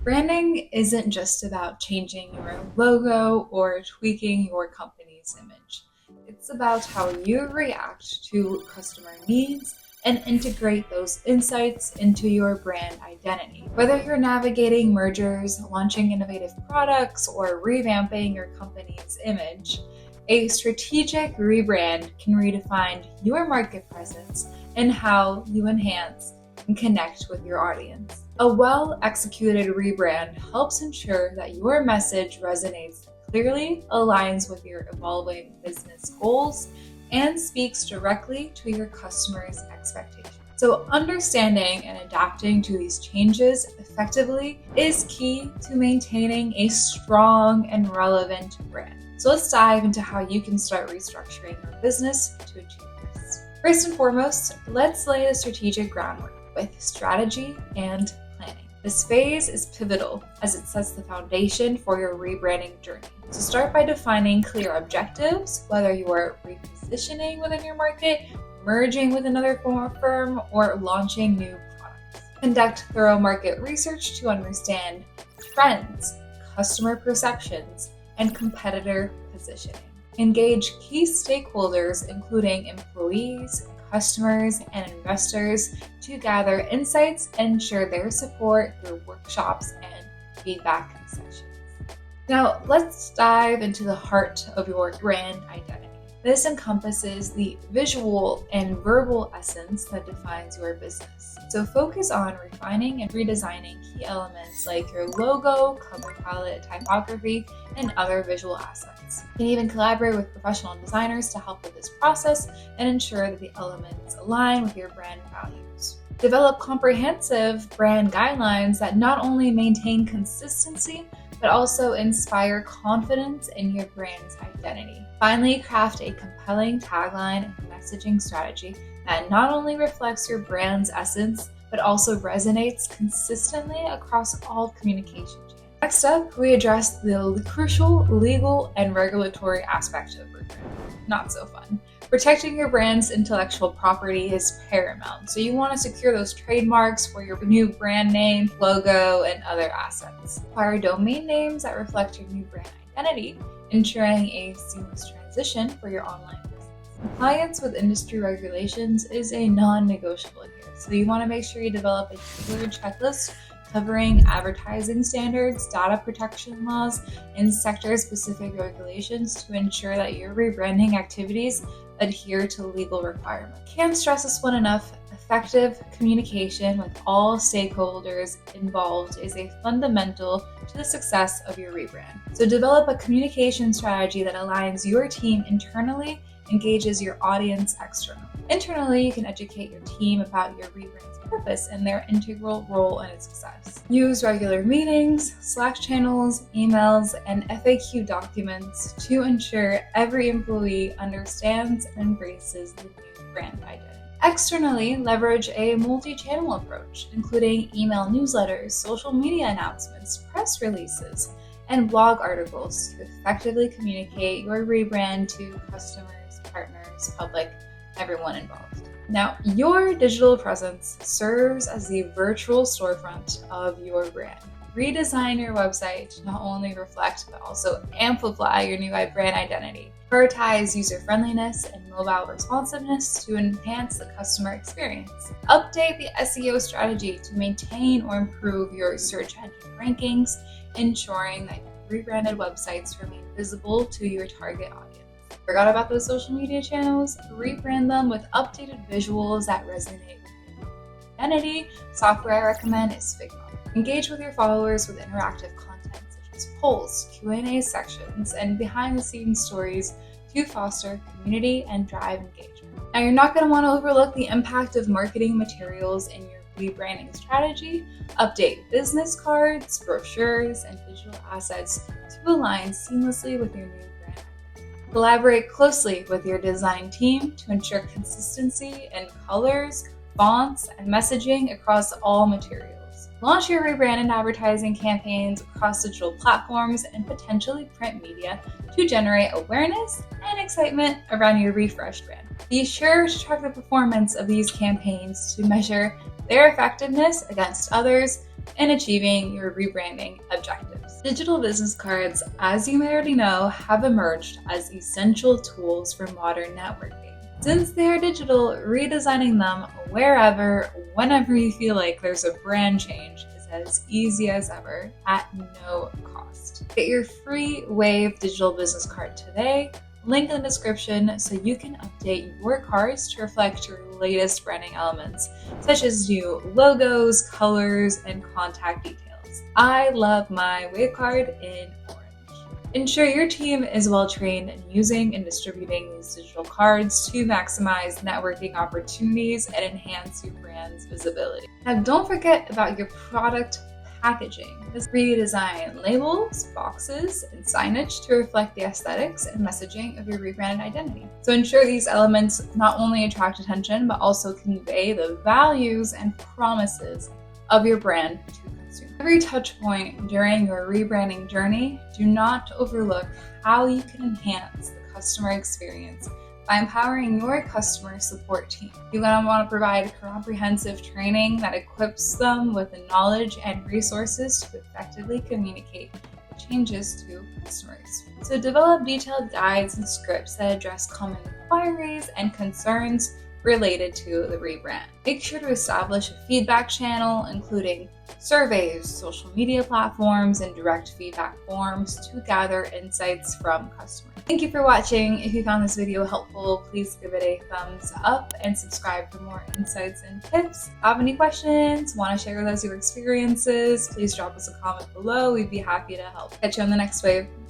Branding isn't just about changing your logo or tweaking your company's image. It's about how you react to customer needs and integrate those insights into your brand identity. Whether you're navigating mergers, launching innovative products, or revamping your company's image, a strategic rebrand can redefine your market presence and how you enhance and connect with your audience. A well-executed rebrand helps ensure that your message resonates clearly, aligns with your evolving business goals, and speaks directly to your customers' expectations. So understanding and adapting to these changes effectively is key to maintaining a strong and relevant brand. So let's dive into how you can start restructuring your business to achieve this. First and foremost, let's lay the strategic groundwork with strategy and planning. This phase is pivotal as it sets the foundation for your rebranding journey. So start by defining clear objectives, whether you are repositioning within your market, merging with another firm, or launching new products. Conduct thorough market research to understand trends, customer perceptions, and competitor positioning. Engage key stakeholders, including employees, customers, and investors, to gather insights and share their support through workshops and feedback sessions. Now, let's dive into the heart of your brand identity. This encompasses the visual and verbal essence that defines your business. So focus on refining and redesigning key elements like your logo, color palette, typography, and other visual assets. You can even collaborate with professional designers to help with this process and ensure that the elements align with your brand values. Develop comprehensive brand guidelines that not only maintain consistency, but also inspire confidence in your brand's identity. Finally, craft a compelling tagline and messaging strategy that not only reflects your brand's essence, but also resonates consistently across all communication channels. Next up, we address the crucial legal and regulatory aspect of rebranding. Not so fun. Protecting your brand's intellectual property is paramount, so you want to secure those trademarks for your new brand name, logo, and other assets. Acquire domain names that reflect your new brand identity, ensuring a seamless transition for your online business. Compliance with industry regulations is a non-negotiable here, so you want to make sure you develop a tailored checklist covering advertising standards, data protection laws, and sector-specific regulations to ensure that your rebranding activities adhere to legal requirements. Can't stress this one enough. Effective communication with all stakeholders involved is a fundamental to the success of your rebrand. So develop a communication strategy that aligns your team internally, engages your audience externally. Internally, you can educate your team about your rebrand's purpose and their integral role in its success. Use regular meetings, Slack channels, emails, and FAQ documents to ensure every employee understands and embraces the new brand identity. Externally, leverage a multi-channel approach, including email newsletters, social media announcements, press releases, and blog articles to effectively communicate your rebrand to customers, partners, public, everyone involved. Now, your digital presence serves as the virtual storefront of your brand. Redesign your website to not only reflect, but also amplify your new brand identity. Prioritize user-friendliness and mobile responsiveness to enhance the customer experience. Update the SEO strategy to maintain or improve your search engine rankings, ensuring that rebranded websites remain visible to your target audience. Forgot about those social media channels? Rebrand them with updated visuals that resonate with your identity. Software I recommend is Figma. Engage with your followers with interactive content such as polls, Q&A sections, and behind-the-scenes stories to foster community and drive engagement. Now, you're not going to want to overlook the impact of marketing materials in your rebranding strategy. Update business cards, brochures, and digital assets to align seamlessly with your new brand. Collaborate closely with your design team to ensure consistency in colors, fonts, and messaging across all materials. Launch your rebranded advertising campaigns across digital platforms and potentially print media to generate awareness and excitement around your refreshed brand. Be sure to track the performance of these campaigns to measure their effectiveness against others and achieving your rebranding objectives. Digital business cards, as you may already know, have emerged as essential tools for modern networking. Since they are digital, redesigning them wherever, whenever you feel like there's a brand change is as easy as ever at no cost. Get your free Wave digital business card today. Link in the description so you can update your cards to reflect your latest branding elements, such as new logos, colors, and contact details. I love my Wave card in orange. Ensure your team is well trained in using and distributing these digital cards to maximize networking opportunities and enhance your brand's visibility. Now, don't forget about your product packaging. This redesign labels, boxes, and signage to reflect the aesthetics and messaging of your rebranded identity. So ensure these elements not only attract attention, but also convey the values and promises of your brand to consumers. Every touch point during your rebranding journey, do not overlook how you can enhance the customer experience by empowering your customer support team. You're going to want to provide comprehensive training that equips them with the knowledge and resources to effectively communicate the changes to customers. So develop detailed guides and scripts that address common inquiries and concerns related to the rebrand. Make sure to establish a feedback channel, including surveys, social media platforms, and direct feedback forms to gather insights from customers. Thank you for watching. If you found this video helpful, please give it a thumbs up and subscribe for more insights and tips. Have any questions? Want to share with us your experiences? Please drop us a comment below. We'd be happy to help. Catch you on the next wave.